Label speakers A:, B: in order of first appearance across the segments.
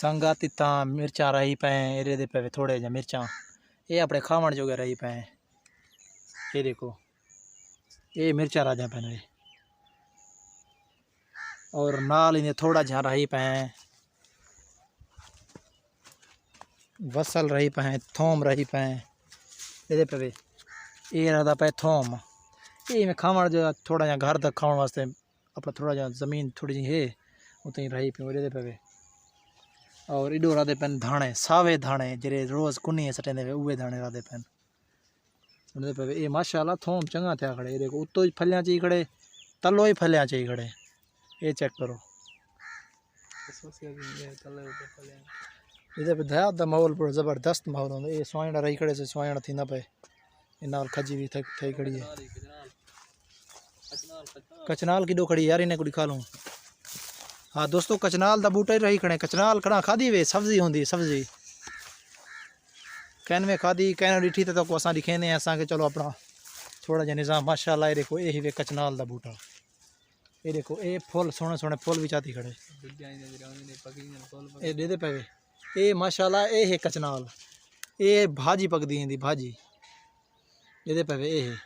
A: संगत इतना मिर्चा रही पे एरे दे पे थोड़े जा मिर्चा ये अपने खावन जोगे रही पे। ये देखो ये मिर्चा राजा पे और नाल इन्हें थोड़ा जा रही पे वसल रही पे थोम रही पे ये पे ये रहा पे थोम ये में खावन जो थोड़ा जा घर तक खावन वास्ते अपना थोड़ा जा ज़मीन थोड़ी जी है उतनी रही पे पे और इडो राधे पेन धाणे सावे धाणे जेरे रोज़ कुनी सटेंदे वे उवे धाणे राधे पेन उनदे पे ये माशाल्लाह थोम चंगा थया खड़े। देखो उतो ही फलियां ची खड़े तलो ही फलियां ची खड़े ये चेक करो इधर पे दया दा माहौल पूरा ज़बरदस्त माहौल होंदा। ये स्वाइणा रही खड़े से स्वाइणा थींदा पे इनाल खजी भी थई खड़ी है कचनाल की दो खड़ी यार इन्हें को दिखा लूं। हाँ दोस्तों कचनाल दा बूटा ही रही खड़े कचनाल कड़ा खादी वे सब्जी होंदी सब्जी कैन में खादी कैन डिठी तो को असां दिखेने असां के चलो अपना थोड़ा जा निज़ाम माशाल्लाह। ये देखो ये ही वे कचनाल दा बूटा ये देखो ये फुल सोने सोने फुल भी चाती खड़े ये दे पे ये माशाल्लाह ये है कचनाल ये भाजी पकदी इंदी भाजी ये पे ये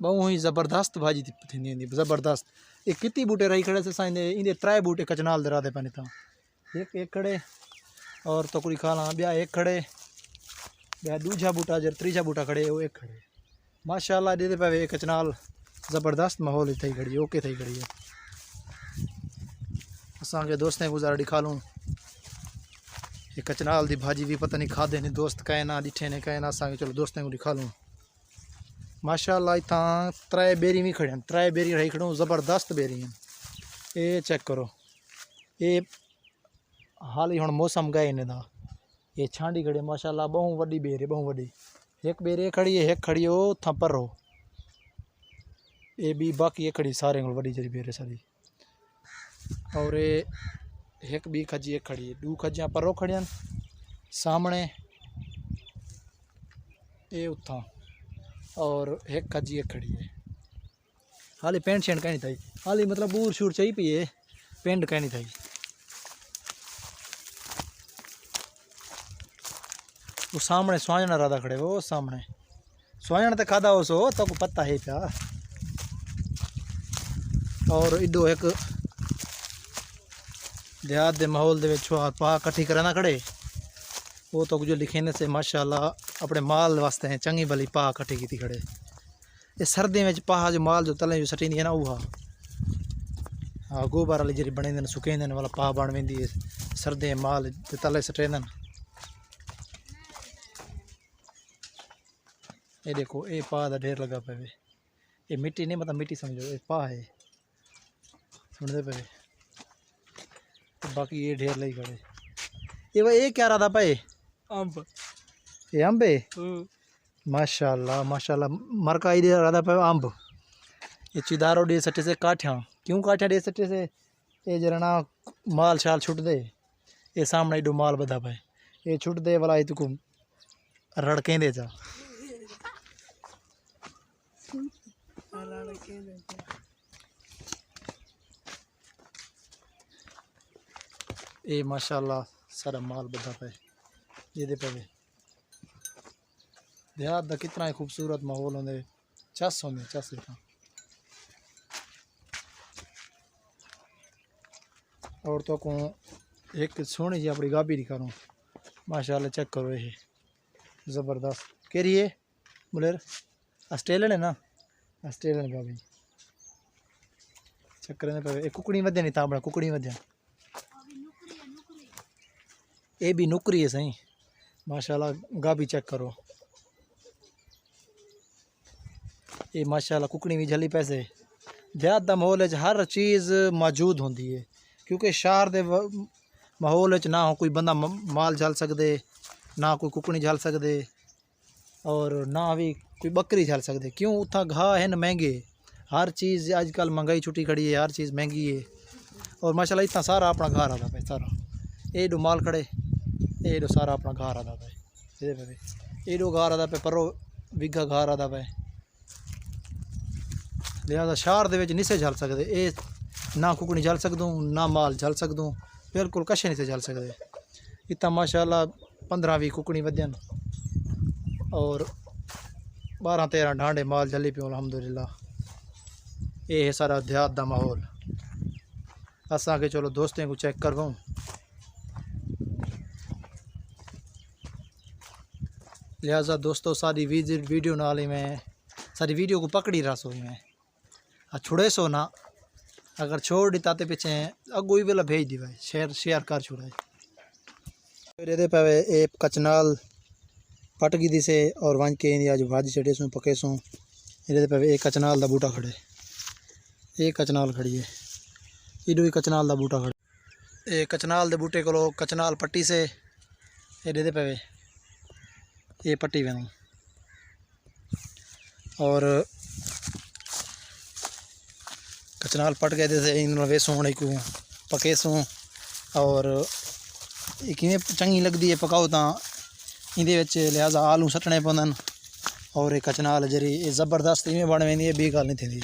A: बहु ही ज़बरदस्त भाजी थींदी इंदी ज़बरदस्त। ये कितनी बूटे रही खड़े से साइंदे इंदे 3 बूटे कचनाल दे राधे पानी था एक खड़े और तो कुड़ी खाला ब्या एक खड़े ब्या दूजा बूटा जर तीजा बूटा खड़े वो एक खड़े माशाल्लाह दे पे कचनाल ज़बरदस्त माहौल थी खड़ी ओके थी खड़ी है। असा के दोस्तें गुजारा दिखा लूँ ये कचनाल दी भाजी भी पता नहीं खादे ने दोस्त कहे ना डिठे ने कहे ना असा चलो दोस्तें को दिखा लूँ माशाल्लाह। इतना 3 बेरी भी खड़े 3 बेरी रही खड़ो ज़बरदस्त बेरी हैं ये चेक करो ये हाल ही हम मौसम गए इन्हें दा ये छांडी खड़े माशाल्लाह बहु वड्डी बेर है बहु वड्डी एक बेर ये खड़ी है एक खड़ी हो था पर हो ये भी बाकी ये खड़ी सारे वड्डी जरी बेर है सारी और ये एक भी खजी एक खड़ी है दू खजियाँ पर खड़ियां सामने ये उथा और एक खजी एक खड़ी है हाली पेंट शेंट कहनी थी हाली मतलब बूर शूर चाहिए पी है पेंट कहनी थी वो सामने स्वांजना राधा खड़े वो सामने स्वांजना तो खादा हो सो तो को पता है क्या और इडो एक देहात दे माहौल दे पा कट्ठी करना खड़े वो तो जो लिखेने से माशाल्लाह अपने माल वास्ते हैं चंगी भली पा कट्ठी की खड़े। ये सर्दी में पा जो माल जो तले जो सटींदी है ना वह हाँ गोबर वाली जी बने सुकेंदन वाला पा बन वेंदी सर्दी माल तले सटेंदन। ये देखो ये पा का ढेर लगा पे ये मिट्टी नहीं मतलब मिट्टी समझो ये पा है सुनते पे तो बाकी ये ढेर लगी खड़े ये भाई ये क्या रहा था भाई
B: अम्ब
A: ये अम्ब है माशाल्लाह माशाल्लाह मरका ही दे रहा था पे अम्ब ये चिदारो दे सटे से काठिया क्यों काठिया दे सटे से ये जरा ना माल शाल छुट दे ये सामने डो माल बधा पे ये छुट दे वाला तुको रड़कें दे जा ये माशाल्लाह सारा माल बधा पे ये दे पे देहात दा कितना ही खूबसूरत माहौल होंदे चस होंदे चस लिखा और तो को एक सोहनी जी अपनी गाबी दिखा रहा माशाल्लाह चेक करो ये ज़बरदस्त केरी है बुलेर ऑस्ट्रेलियन है ना ऑस्ट्रेलियन गाबी चक्कर पे कुकड़ी वध्या नहीं था अपना कुकड़ी वध्या ये भी नुकरी है सही माशाल्लाह गाबी चेक करो ये माशाल्लाह कुकड़ी भी झली पैसे देहात दा माहौल हर चीज़ मौजूद होंदी है क्योंकि शहर दे माहौल ना हो कोई बंदा माल झल सकते ना कोई कुकड़ी झल सकते और ना भी कोई बकरी झल सकते क्यों उतना घाह है न महंगे हर चीज़ आजकल महंगाई छुट्टी खड़ी है हर चीज़ महंगी है और माशाल्लाह इतना सारा अपना घर आता पे सारा ये डो माल खड़े ये डो सारा अपना घर आता पे ये डो घर आता पे परो विघा घर आता पे लिहाजा शहर दे विच नहीं से झल सकते ये ना कुकड़ी झल सकदूँ ना माल झल सकदूँ बिल्कुल कशे नहीं थे चल सकते। इतना माशाल्लाह 15-20 कुकड़ी वजन और 12-13 ढांडे माल जली पियो अल्हम्दुलिल्लाह। ये है सारा देहात का माहौल। असा के चलो दोस्तों को चेक करवाऊँ। लिहाजा दोस्तों सारी वीडियो नाल ही मैं सारी वीडियो को पकड़ी रहा सो मैं छुड़े सो ना, अगर छोड़ दी ताते पीछे अगो ही वेला भेज दी भाई शेयर कर छुड़ाए। फिर ये पे ए कचनाल पट गई थी से और वंज के आज भाजी चढ़े सूँ पके सूँ। ये पे एक कचनाल का बूटा खड़े, एक कचनाल खड़ी है, इडो ही कचनाल का बूटा खड़े। ये कचनाल के बूटे को कचनाल पट्टी से ये पे ये पट्टी वेणु और कचनाल पट गए थे इन वेसूँ को पके सूँ और किमें चंगी लगती है पकाओ तो ये लिहाजा आलू सटने पौंदन और ये कचनाल जरी ज़बरदस्त इवें बन वेंदी है, बी गल नहीं थी।